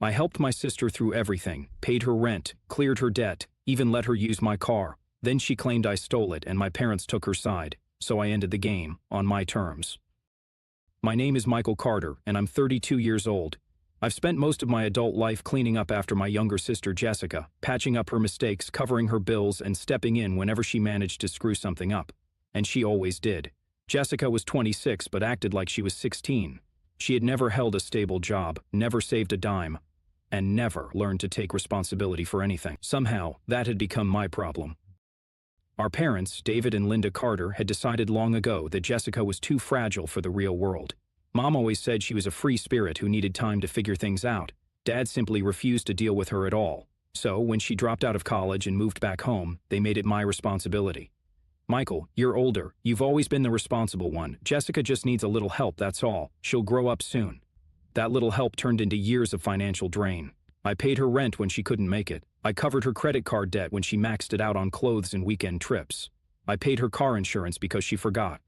I helped my sister through everything, paid her rent, cleared her debt, even let her use my car. Then she claimed I stole it and my parents took her side, so I ended the game, on my terms. My name is Michael Carter, and I'm 32 years old. I've spent most of my adult life cleaning up after my younger sister Jessica, patching up her mistakes, covering her bills, and stepping in whenever she managed to screw something up. And she always did. Jessica was 26 but acted like she was 16. She had never held a stable job, never saved a dime, and never learned to take responsibility for anything. Somehow, that had become my problem. Our parents, David and Linda Carter, had decided long ago that Jessica was too fragile for the real world. Mom always said she was a free spirit who needed time to figure things out. Dad simply refused to deal with her at all. So, when she dropped out of college and moved back home, they made it my responsibility. Michael, you're older. You've always been the responsible one. Jessica just needs a little help, that's all. She'll grow up soon. That little help turned into years of financial drain. I paid her rent when she couldn't make it. I covered her credit card debt when she maxed it out on clothes and weekend trips. I paid her car insurance because she forgot.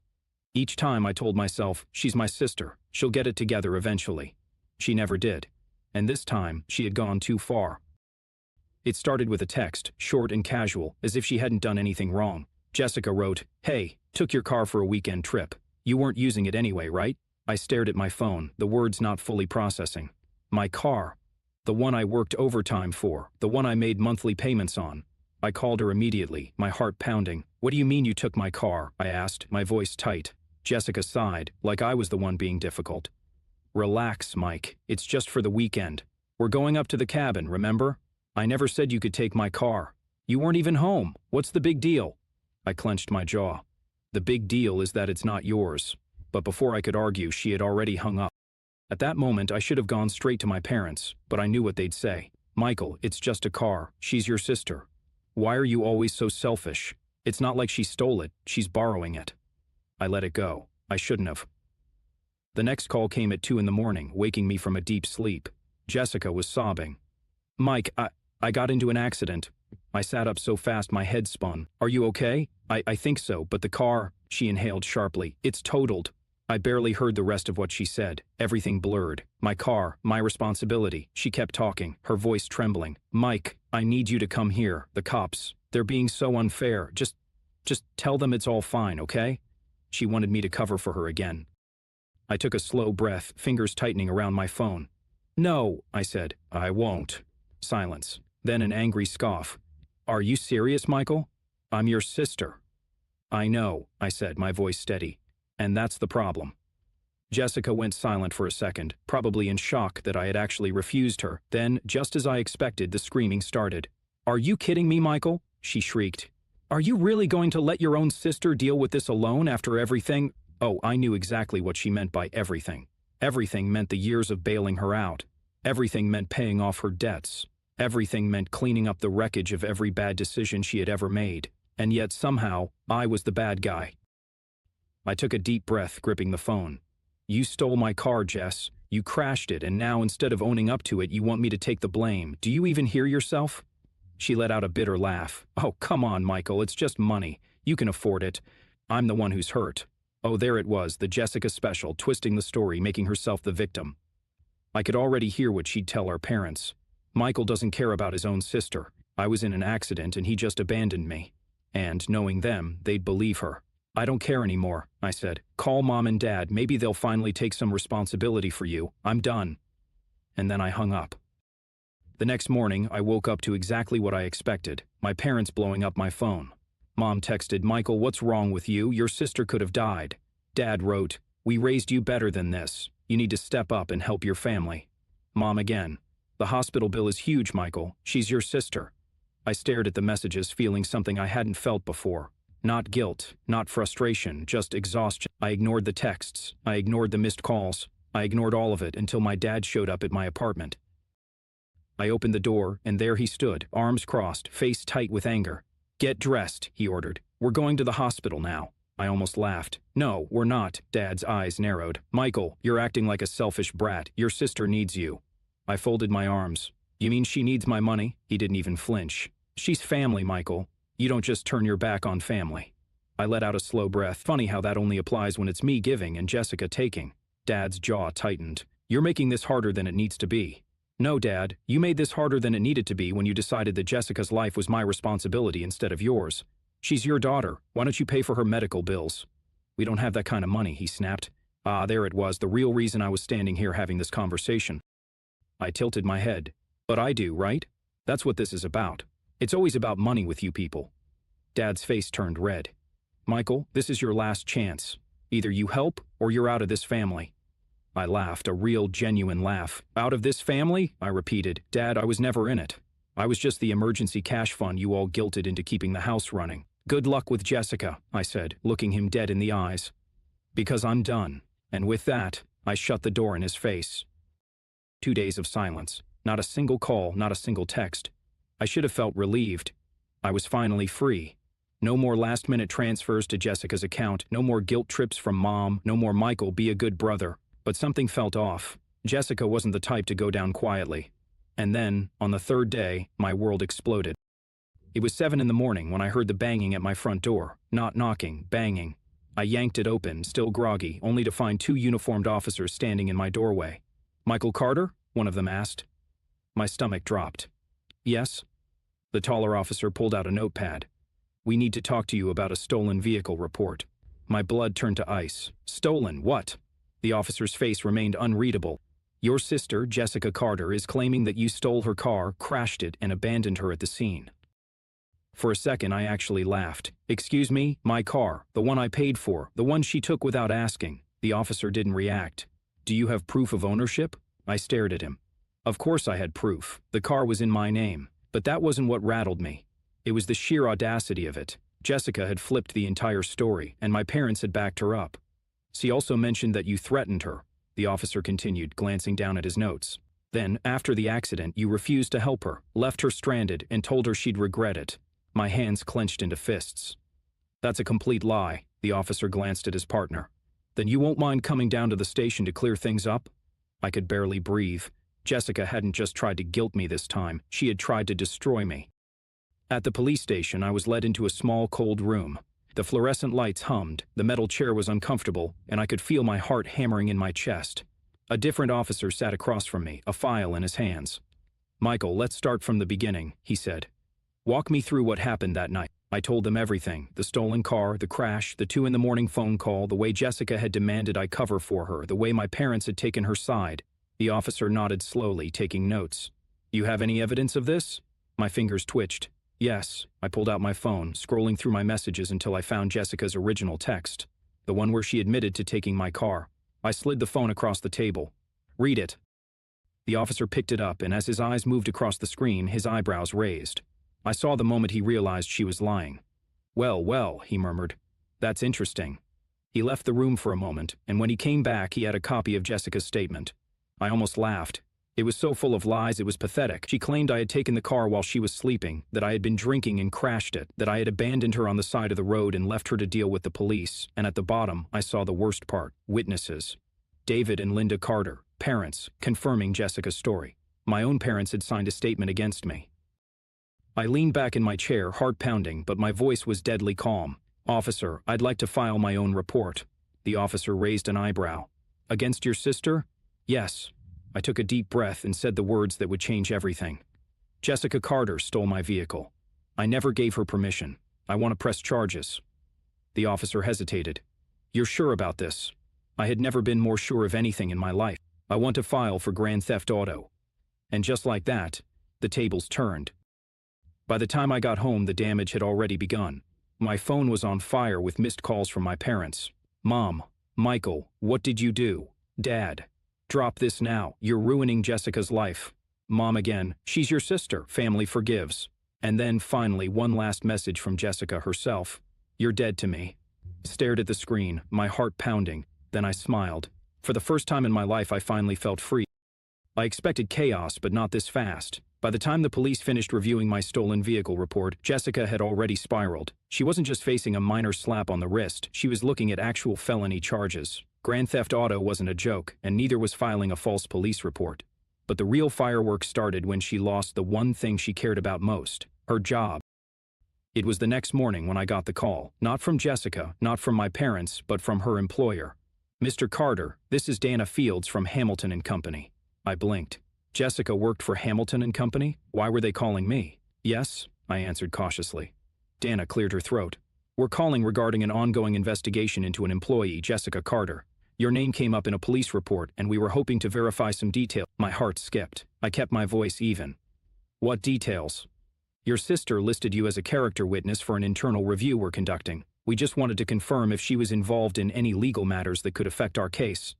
Each time I told myself, she's my sister, she'll get it together eventually. She never did. And this time, she had gone too far. It started with a text, short and casual, as if she hadn't done anything wrong. Jessica wrote, "Hey, took your car for a weekend trip. You weren't using it anyway, right?" I stared at my phone, the words not fully processing. My car. The one I worked overtime for, the one I made monthly payments on. I called her immediately, my heart pounding. "What do you mean you took my car?" I asked, my voice tight. Jessica sighed, like I was the one being difficult. "Relax, Mike. It's just for the weekend. We're going up to the cabin, remember? I never said you could take my car. You weren't even home. What's the big deal?" I clenched my jaw. "The big deal is that it's not yours." But before I could argue, she had already hung up. At that moment, I should have gone straight to my parents, but I knew what they'd say. "Michael, it's just a car. She's your sister. Why are you always so selfish? It's not like she stole it. She's borrowing it." I let it go. I shouldn't have. The next call came at 2 in the morning, waking me from a deep sleep. Jessica was sobbing. "Mike, I got into an accident." I sat up so fast my head spun. "Are you okay?" I think so, but the car," she inhaled sharply. "It's totaled." I barely heard the rest of what she said. Everything blurred. "My car, my responsibility." She kept talking, her voice trembling. "Mike, I need you to come here. The cops. They're being so unfair. Just tell them it's all fine, okay?" She wanted me to cover for her again. I took a slow breath, fingers tightening around my phone. "No," I said. "I won't." Silence. Then an angry scoff. "Are you serious, Michael? I'm your sister." "I know," I said, my voice steady. "And that's the problem." Jessica went silent for a second, probably in shock that I had actually refused her. Then, just as I expected, the screaming started. "Are you kidding me, Michael?" she shrieked. "Are you really going to let your own sister deal with this alone after everything?" Oh, I knew exactly what she meant by everything. Everything meant the years of bailing her out. Everything meant paying off her debts. Everything meant cleaning up the wreckage of every bad decision she had ever made. And yet somehow, I was the bad guy. I took a deep breath, gripping the phone. "You stole my car, Jess. You crashed it, and now instead of owning up to it, you want me to take the blame. Do you even hear yourself?" She let out a bitter laugh. "Oh, come on, Michael, it's just money. You can afford it. I'm the one who's hurt." Oh, there it was, the Jessica special, twisting the story, making herself the victim. I could already hear what she'd tell our parents. "Michael doesn't care about his own sister. I was in an accident and he just abandoned me." And, knowing them, they'd believe her. "I don't care anymore," I said. "Call Mom and Dad. Maybe they'll finally take some responsibility for you. I'm done." And then I hung up. The next morning, I woke up to exactly what I expected, my parents blowing up my phone. Mom texted, "Michael, what's wrong with you? Your sister could have died." Dad wrote, "We raised you better than this. You need to step up and help your family." Mom again, "The hospital bill is huge, Michael. She's your sister." I stared at the messages, feeling something I hadn't felt before. Not guilt, not frustration, just exhaustion. I ignored the texts. I ignored the missed calls. I ignored all of it until my dad showed up at my apartment. I opened the door, and there he stood, arms crossed, face tight with anger. "Get dressed," he ordered. "We're going to the hospital now." I almost laughed. "No, we're not." Dad's eyes narrowed. "Michael, you're acting like a selfish brat. Your sister needs you." I folded my arms. "You mean she needs my money?" He didn't even flinch. "She's family, Michael. You don't just turn your back on family." I let out a slow breath. Funny how that only applies when it's me giving and Jessica taking. Dad's jaw tightened. "You're making this harder than it needs to be." No, Dad, you made this harder than it needed to be when you decided that Jessica's life was my responsibility instead of yours. She's your daughter. Why don't you pay for her medical bills? We don't have that kind of money, he snapped. Ah, there it was, the real reason I was standing here having this conversation. I tilted my head. But I do, right? That's what this is about. It's always about money with you people. Dad's face turned red. Michael, this is your last chance. Either you help or you're out of this family. I laughed, a real, genuine laugh. Out of this family? I repeated. Dad, I was never in it. I was just the emergency cash fund you all guilted into keeping the house running. Good luck with Jessica, I said, looking him dead in the eyes. Because I'm done. And with that, I shut the door in his face. 2 days of silence. Not a single call, not a single text. I should have felt relieved. I was finally free. No more last-minute transfers to Jessica's account, no more guilt trips from Mom, no more Michael, be a good brother. But something felt off. Jessica wasn't the type to go down quietly. And then, on the third day, my world exploded. It was 7 in the morning when I heard the banging at my front door. Not knocking, banging. I yanked it open, still groggy, only to find 2 uniformed officers standing in my doorway. Michael Carter? One of them asked. My stomach dropped. Yes? The taller officer pulled out a notepad. We need to talk to you about a stolen vehicle report. My blood turned to ice. Stolen what? The officer's face remained unreadable. Your sister, Jessica Carter, is claiming that you stole her car, crashed it, and abandoned her at the scene. For a second, I actually laughed. Excuse me, my car, the one I paid for, the one she took without asking. The officer didn't react. Do you have proof of ownership? I stared at him. Of course I had proof. The car was in my name. But that wasn't what rattled me. It was the sheer audacity of it. Jessica had flipped the entire story, and my parents had backed her up. She also mentioned that you threatened her, the officer continued, glancing down at his notes. Then, after the accident, you refused to help her, left her stranded, and told her she'd regret it. My hands clenched into fists. That's a complete lie, the officer glanced at his partner. Then you won't mind coming down to the station to clear things up? I could barely breathe. Jessica hadn't just tried to guilt me this time, she had tried to destroy me. At the police station, I was led into a small, cold room. The fluorescent lights hummed, the metal chair was uncomfortable, and I could feel my heart hammering in my chest. A different officer sat across from me, a file in his hands. Michael, let's start from the beginning, he said. Walk me through what happened that night. I told them everything, the stolen car, the crash, the 2 in the morning phone call, the way Jessica had demanded I cover for her, the way my parents had taken her side. The officer nodded slowly, taking notes. You have any evidence of this? My fingers twitched. Yes, I pulled out my phone, scrolling through my messages until I found Jessica's original text, the one where she admitted to taking my car. I slid the phone across the table. Read it. The officer picked it up, and as his eyes moved across the screen, his eyebrows raised. I saw the moment he realized she was lying. Well, he murmured. That's interesting. He left the room for a moment, and when he came back, he had a copy of Jessica's statement. I almost laughed. It was so full of lies, it was pathetic. She claimed I had taken the car while she was sleeping, that I had been drinking and crashed it, that I had abandoned her on the side of the road and left her to deal with the police, and at the bottom, I saw the worst part, witnesses. David and Linda Carter, parents, confirming Jessica's story. My own parents had signed a statement against me. I leaned back in my chair, heart pounding, but my voice was deadly calm. Officer, I'd like to file my own report. The officer raised an eyebrow. Against your sister? Yes. I took a deep breath and said the words that would change everything. Jessica Carter stole my vehicle. I never gave her permission. I want to press charges. The officer hesitated. You're sure about this? I had never been more sure of anything in my life. I want to file for grand theft auto. And just like that, the tables turned. By the time I got home, the damage had already begun. My phone was on fire with missed calls from my parents. Mom, Michael, what did you do? Dad. Drop this now. You're ruining Jessica's life. Mom again. She's your sister. Family forgives. And then, finally, one last message from Jessica herself. You're dead to me. Stared at the screen, my heart pounding. Then I smiled. For the first time in my life, I finally felt free. I expected chaos, but not this fast. By the time the police finished reviewing my stolen vehicle report, Jessica had already spiraled. She wasn't just facing a minor slap on the wrist. She was looking at actual felony charges. Grand theft auto wasn't a joke, and neither was filing a false police report. But the real fireworks started when she lost the one thing she cared about most, her job. It was the next morning when I got the call, not from Jessica, not from my parents, but from her employer. Mr. Carter, this is Dana Fields from Hamilton and Company. I blinked. Jessica worked for Hamilton and Company? Why were they calling me? Yes, I answered cautiously. Dana cleared her throat. We're calling regarding an ongoing investigation into an employee, Jessica Carter. Your name came up in a police report, and we were hoping to verify some detail. My heart skipped. I kept my voice even. What details? Your sister listed you as a character witness for an internal review we're conducting. We just wanted to confirm if she was involved in any legal matters that could affect our case.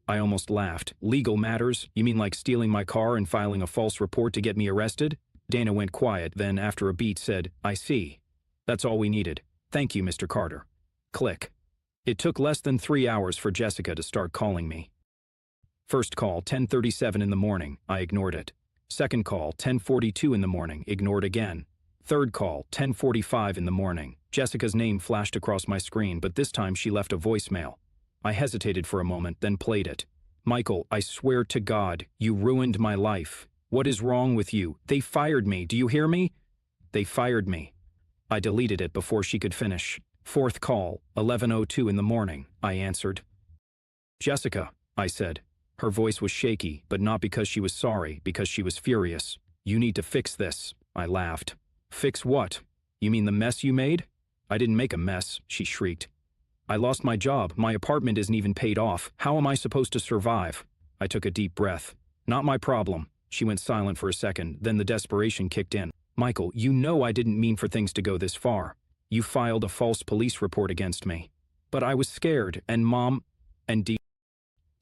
I almost laughed. Legal matters? You mean like stealing my car and filing a false report to get me arrested? Dana went quiet, then after a beat said, I see. That's all we needed. Thank you, Mr. Carter. Click. It took less than 3 hours for Jessica to start calling me. First call, 10:37 in the morning. I ignored it. Second call, 10:42 in the morning. Ignored again. Third call, 10:45 in the morning. Jessica's name flashed across my screen, but this time she left a voicemail. I hesitated for a moment, then played it. Michael, I swear to God, you ruined my life. What is wrong with you? They fired me. Do you hear me? They fired me. I deleted it before she could finish. Fourth call, 11:02 in the morning. I answered. Jessica, I said. Her voice was shaky, but not because she was sorry, because she was furious. You need to fix this. I laughed. Fix what? You mean the mess you made? I didn't make a mess, she shrieked. I lost my job. My apartment isn't even paid off. How am I supposed to survive? I took a deep breath. Not my problem. She went silent for a second, then the desperation kicked in. Michael, you know I didn't mean for things to go this far. You filed a false police report against me. But I was scared, and Mom, and deep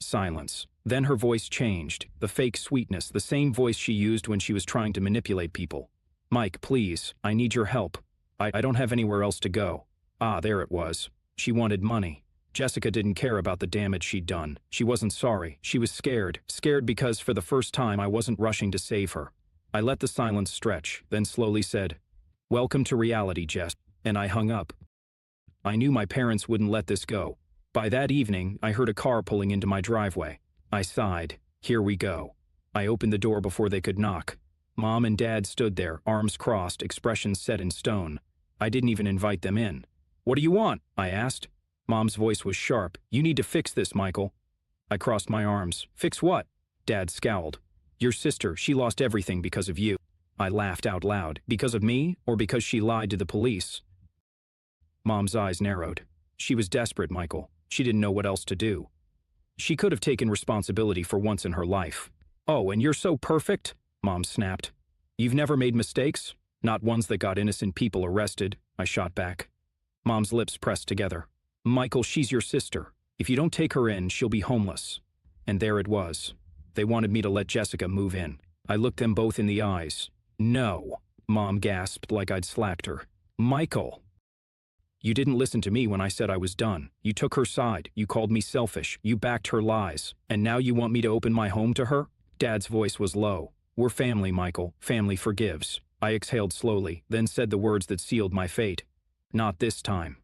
silence. Then her voice changed, the fake sweetness, the same voice she used when she was trying to manipulate people. Mike, please, I need your help. I don't have anywhere else to go. Ah, there it was. She wanted money. Jessica didn't care about the damage she'd done. She wasn't sorry. She was scared. Scared because for the first time I wasn't rushing to save her. I let the silence stretch, then slowly said, Welcome to reality, Jess. And I hung up. I knew my parents wouldn't let this go. By that evening, I heard a car pulling into my driveway. I sighed. Here we go. I opened the door before they could knock. Mom and Dad stood there, arms crossed, expressions set in stone. I didn't even invite them in. What do you want? I asked. Mom's voice was sharp. You need to fix this, Michael. I crossed my arms. Fix what? Dad scowled. Your sister, she lost everything because of you. I laughed out loud. Because of me, or because she lied to the police? Mom's eyes narrowed. She was desperate, Michael. She didn't know what else to do. She could have taken responsibility for once in her life. Oh, and you're so perfect? Mom snapped. You've never made mistakes? Not ones that got innocent people arrested, I shot back. Mom's lips pressed together. Michael, she's your sister. If you don't take her in, she'll be homeless. And there it was. They wanted me to let Jessica move in. I looked them both in the eyes. No, Mom gasped like I'd slapped her. Michael. You didn't listen to me when I said I was done. You took her side. You called me selfish. You backed her lies. And now you want me to open my home to her? Dad's voice was low. We're family, Michael. Family forgives. I exhaled slowly, then said the words that sealed my fate. Not this time.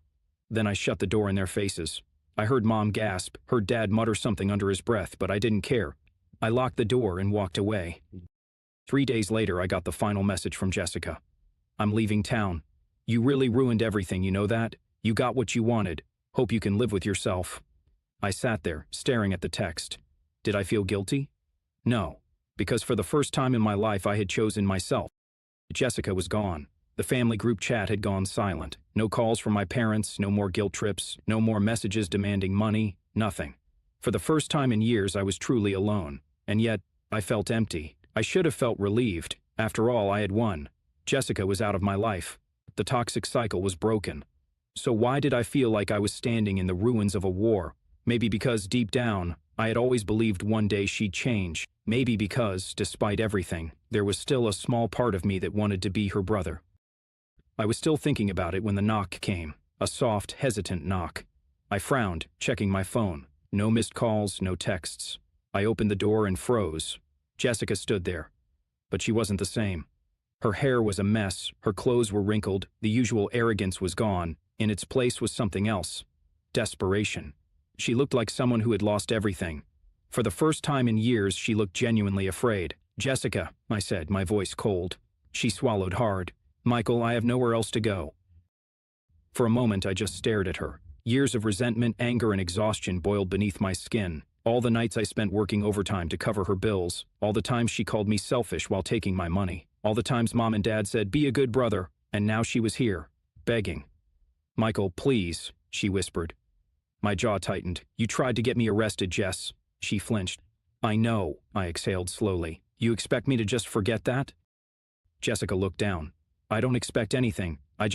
Then I shut the door in their faces. I heard Mom gasp, heard Dad mutter something under his breath, but I didn't care. I locked the door and walked away. 3 days later, I got the final message from Jessica. I'm leaving town. You really ruined everything, you know that? You got what you wanted. Hope you can live with yourself. I sat there, staring at the text. Did I feel guilty? No, because for the first time in my life I had chosen myself. Jessica was gone. The family group chat had gone silent. No calls from my parents, no more guilt trips, no more messages demanding money, nothing. For the first time in years I was truly alone. And yet, I felt empty. I should have felt relieved. After all, I had won. Jessica was out of my life. The toxic cycle was broken. So why did I feel like I was standing in the ruins of a war? Maybe because deep down, I had always believed one day she'd change. Maybe because, despite everything, there was still a small part of me that wanted to be her brother. I was still thinking about it when the knock came. A soft, hesitant knock. I frowned, checking my phone. No missed calls, no texts. I opened the door and froze. Jessica stood there. But she wasn't the same. Her hair was a mess, her clothes were wrinkled, the usual arrogance was gone. In its place was something else. Desperation. She looked like someone who had lost everything. For the first time in years, she looked genuinely afraid. Jessica, I said, my voice cold. She swallowed hard. Michael, I have nowhere else to go. For a moment, I just stared at her. Years of resentment, anger, and exhaustion boiled beneath my skin. All the nights I spent working overtime to cover her bills, all the times she called me selfish while taking my money, all the times Mom and Dad said, "Be a good brother," and now she was here, begging. "Michael, please," she whispered. My jaw tightened. "You tried to get me arrested, Jess." She flinched. "I know," I exhaled slowly. "You expect me to just forget that?" Jessica looked down. "I don't expect anything. I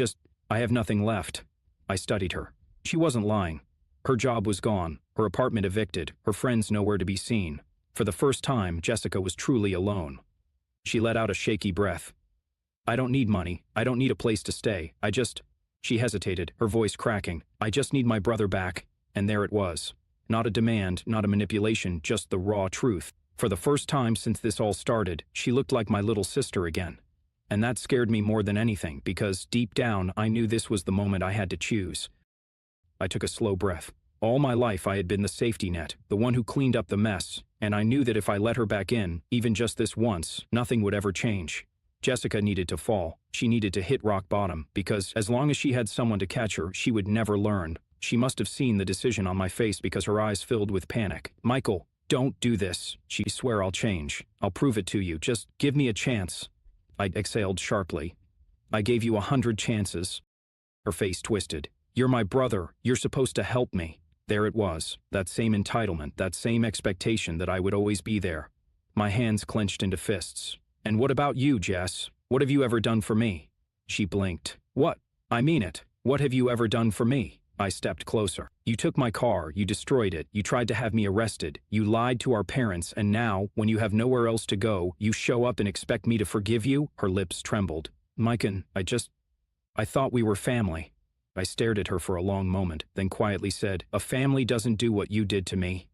have nothing left." I studied her. She wasn't lying. Her job was gone, her apartment evicted, her friends nowhere to be seen. For the first time, Jessica was truly alone. She let out a shaky breath. "I don't need money. I don't need a place to stay. She hesitated, her voice cracking. "I just need my brother back." And there it was. Not a demand, not a manipulation, just the raw truth. For the first time since this all started, she looked like my little sister again. And that scared me more than anything, because deep down I knew this was the moment I had to choose. I took a slow breath. All my life I had been the safety net, the one who cleaned up the mess, and I knew that if I let her back in, even just this once, nothing would ever change. Jessica needed to fall. She needed to hit rock bottom, because as long as she had someone to catch her, she would never learn. She must have seen the decision on my face because her eyes filled with panic. "Michael, don't do this." "She swear I'll change. I'll prove it to you. Just give me a chance." I exhaled sharply. "I gave you 100 chances." Her face twisted. "You're my brother. You're supposed to help me." There it was, that same entitlement, that same expectation that I would always be there. My hands clenched into fists. "And what about you, Jess? What have you ever done for me?" She blinked. "What? I mean it. What have you ever done for me?" I stepped closer. "You took my car, you destroyed it, you tried to have me arrested, you lied to our parents, and now, when you have nowhere else to go, you show up and expect me to forgive you?" Her lips trembled. "Maiken, I thought we were family." I stared at her for a long moment, then quietly said, "A family doesn't do what you did to me."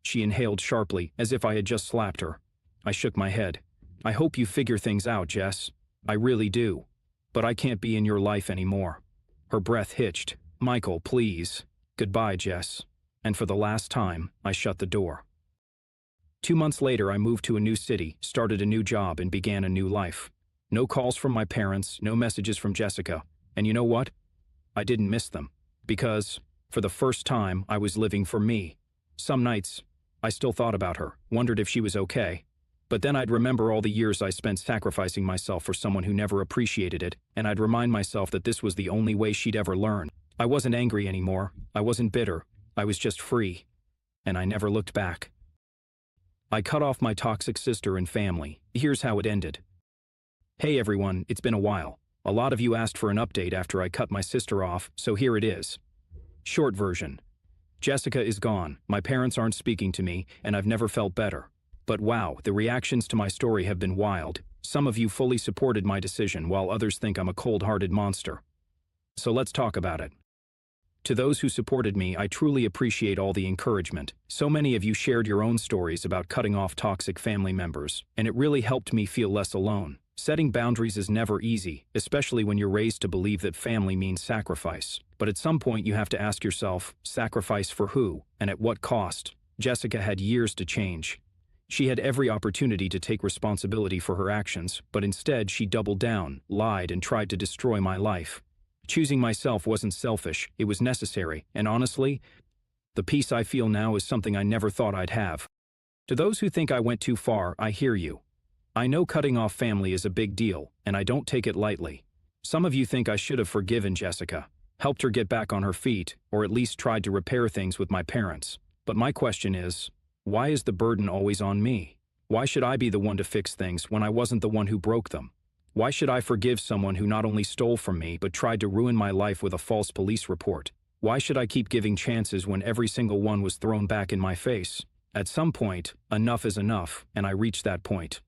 She inhaled sharply, as if I had just slapped her. I shook my head. "I hope you figure things out, Jess. I really do. But I can't be in your life anymore." Her breath hitched. "Michael, please." "Goodbye, Jess." And for the last time, I shut the door. 2 months later, I moved to a new city, started a new job, and began a new life. No calls from my parents, no messages from Jessica. And you know what? I didn't miss them. Because, for the first time, I was living for me. Some nights, I still thought about her, wondered if she was okay. But then I'd remember all the years I spent sacrificing myself for someone who never appreciated it, and I'd remind myself that this was the only way she'd ever learn. I wasn't angry anymore. I wasn't bitter. I was just free. And I never looked back. I cut off my toxic sister and family. Here's how it ended. Hey everyone, it's been a while. A lot of you asked for an update after I cut my sister off, so here it is. Short version. Jessica is gone, my parents aren't speaking to me, and I've never felt better. But wow, the reactions to my story have been wild. Some of you fully supported my decision, while others think I'm a cold-hearted monster. So let's talk about it. To those who supported me, I truly appreciate all the encouragement. So many of you shared your own stories about cutting off toxic family members, and it really helped me feel less alone. Setting boundaries is never easy, especially when you're raised to believe that family means sacrifice. But at some point you have to ask yourself, sacrifice for who, and at what cost? Jessica had years to change. She had every opportunity to take responsibility for her actions, but instead she doubled down, lied, and tried to destroy my life. Choosing myself wasn't selfish, it was necessary, and honestly, the peace I feel now is something I never thought I'd have. To those who think I went too far, I hear you. I know cutting off family is a big deal, and I don't take it lightly. Some of you think I should have forgiven Jessica, helped her get back on her feet, or at least tried to repair things with my parents. But my question is, why is the burden always on me? Why should I be the one to fix things when I wasn't the one who broke them? Why should I forgive someone who not only stole from me but tried to ruin my life with a false police report? Why should I keep giving chances when every single one was thrown back in my face? At some point, enough is enough, and I reached that point.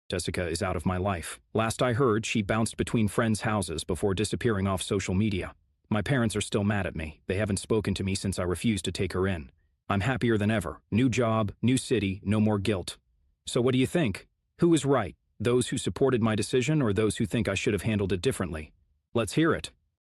Jessica is out of my life. Last I heard, she bounced between friends' houses before disappearing off social media. My parents are still mad at me. They haven't spoken to me since I refused to take her in. I'm happier than ever. New job, new city, no more guilt. So what do you think? Who is right? Those who supported my decision or those who think I should have handled it differently? Let's hear it.